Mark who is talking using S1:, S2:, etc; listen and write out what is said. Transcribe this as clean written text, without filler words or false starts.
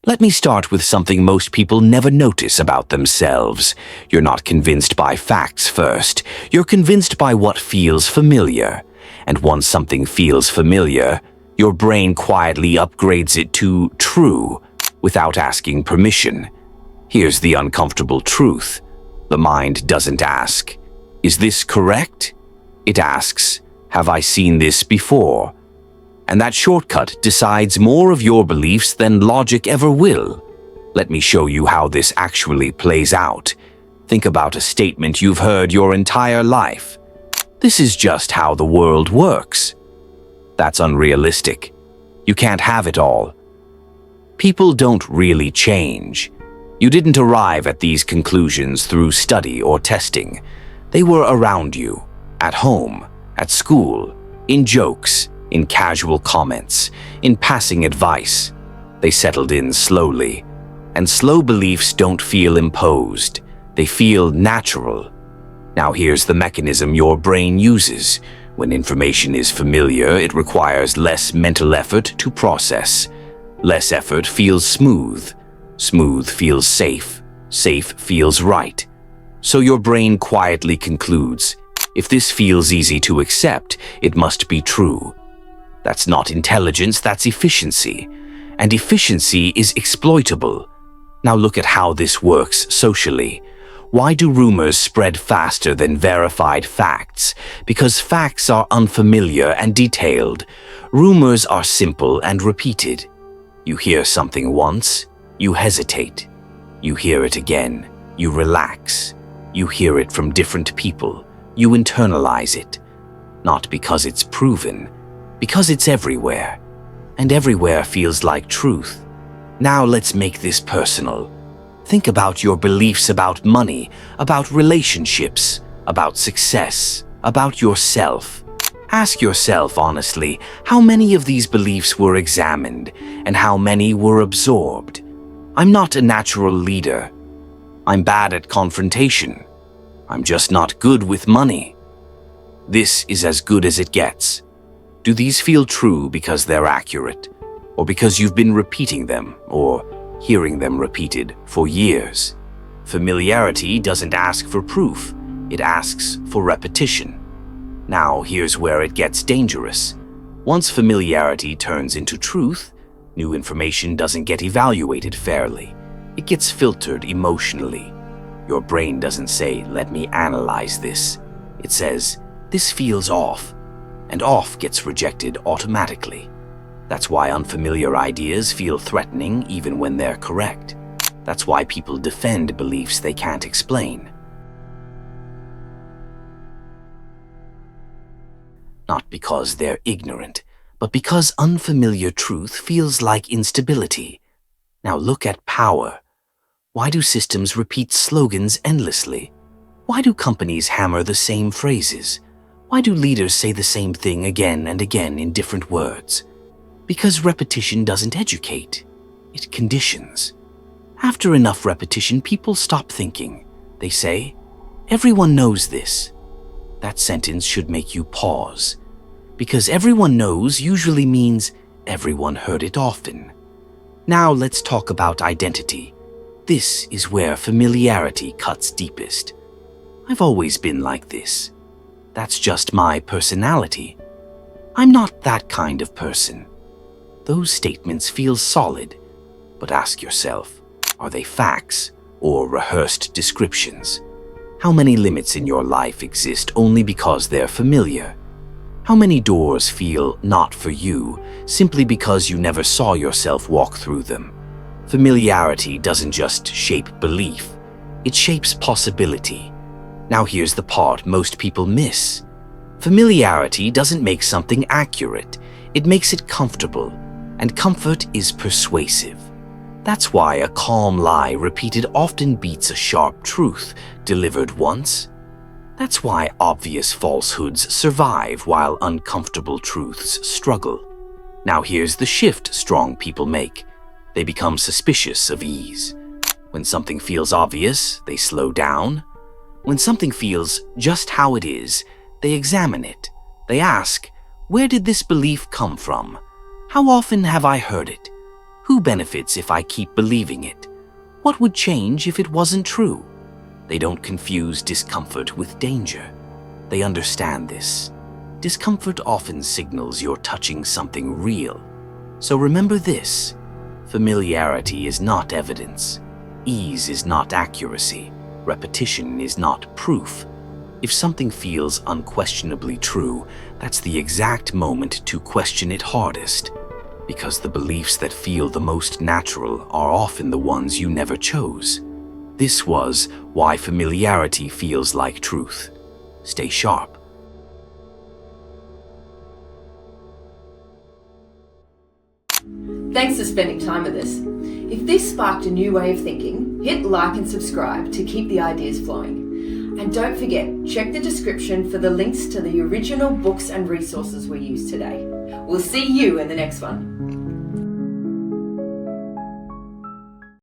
S1: Let me start with something most people never notice about themselves. You're not convinced by facts first. You're convinced by what feels familiar. And once something feels familiar, your brain quietly upgrades it to true without asking permission. Here's the uncomfortable truth. The mind doesn't ask, "Is this correct?" It asks, "Have I seen this before?" And that shortcut decides more of your beliefs than logic ever will. Let me show you how this actually plays out. Think about a statement you've heard your entire life. "This is just how the world works." That's unrealistic. You can't have it all. People don't really change. You didn't arrive at these conclusions through study or testing. They were around you, at home, at school, in jokes, in casual comments, in passing advice. They settled in slowly. And slow beliefs don't feel imposed. They feel natural. Now here's the mechanism your brain uses. When information is familiar, it requires less mental effort to process. Less effort feels smooth. Smooth feels safe. Safe feels right. So your brain quietly concludes, if this feels easy to accept, it must be true. That's not intelligence, that's efficiency. And efficiency is exploitable. Now look at how this works socially. Why do rumors spread faster than verified facts? Because facts are unfamiliar and detailed. Rumors are simple and repeated. You hear something once, you hesitate. You hear it again, you relax. You hear it from different people, you internalize it. Not because it's proven, because it's everywhere. And everywhere feels like truth. Now let's make this personal. Think about your beliefs about money, about relationships, about success, about yourself. Ask yourself honestly, how many of these beliefs were examined and how many were absorbed? I'm not a natural leader. I'm bad at confrontation. I'm just not good with money. This is as good as it gets. Do these feel true because they're accurate, or because you've been repeating them, or hearing them repeated for years? Familiarity doesn't ask for proof, it asks for repetition. Now here's where it gets dangerous. Once familiarity turns into truth, new information doesn't get evaluated fairly. It gets filtered emotionally. Your brain doesn't say, "Let me analyze this." It says, "This feels off," and off gets rejected automatically. That's why unfamiliar ideas feel threatening even when they're correct. That's why people defend beliefs they can't explain. Not because they're ignorant, but because unfamiliar truth feels like instability. Now look at power. Why do systems repeat slogans endlessly? Why do companies hammer the same phrases? Why do leaders say the same thing again and again in different words? Because repetition doesn't educate, it conditions. After enough repetition, people stop thinking. They say, "Everyone knows this." That sentence should make you pause. Because everyone knows usually means everyone heard it often. Now let's talk about identity. This is where familiarity cuts deepest. I've always been like this. That's just my personality. I'm not that kind of person. Those statements feel solid, but ask yourself, are they facts or rehearsed descriptions? How many limits in your life exist only because they're familiar? How many doors feel not for you simply because you never saw yourself walk through them? Familiarity doesn't just shape belief, it shapes possibility. Now here's the part most people miss. Familiarity doesn't make something accurate, it makes it comfortable, and comfort is persuasive. That's why a calm lie repeated often beats a sharp truth delivered once. That's why obvious falsehoods survive while uncomfortable truths struggle. Now here's the shift strong people make. They become suspicious of ease. When something feels obvious, they slow down. When something feels just how it is, they examine it. They ask, where did this belief come from? How often have I heard it? Who benefits if I keep believing it? What would change if it wasn't true? They don't confuse discomfort with danger. They understand this. Discomfort often signals you're touching something real. So remember this: familiarity is not evidence. Ease is not accuracy. Repetition is not proof. If something feels unquestionably true, that's the exact moment to question it hardest, because the beliefs that feel the most natural are often the ones you never chose. This was why familiarity feels like truth. Stay sharp.
S2: Thanks for spending time with us. If this sparked a new way of thinking, hit like and subscribe to keep the ideas flowing. And don't forget, check the description for the links to the original books and resources we used today. We'll see you in the next one.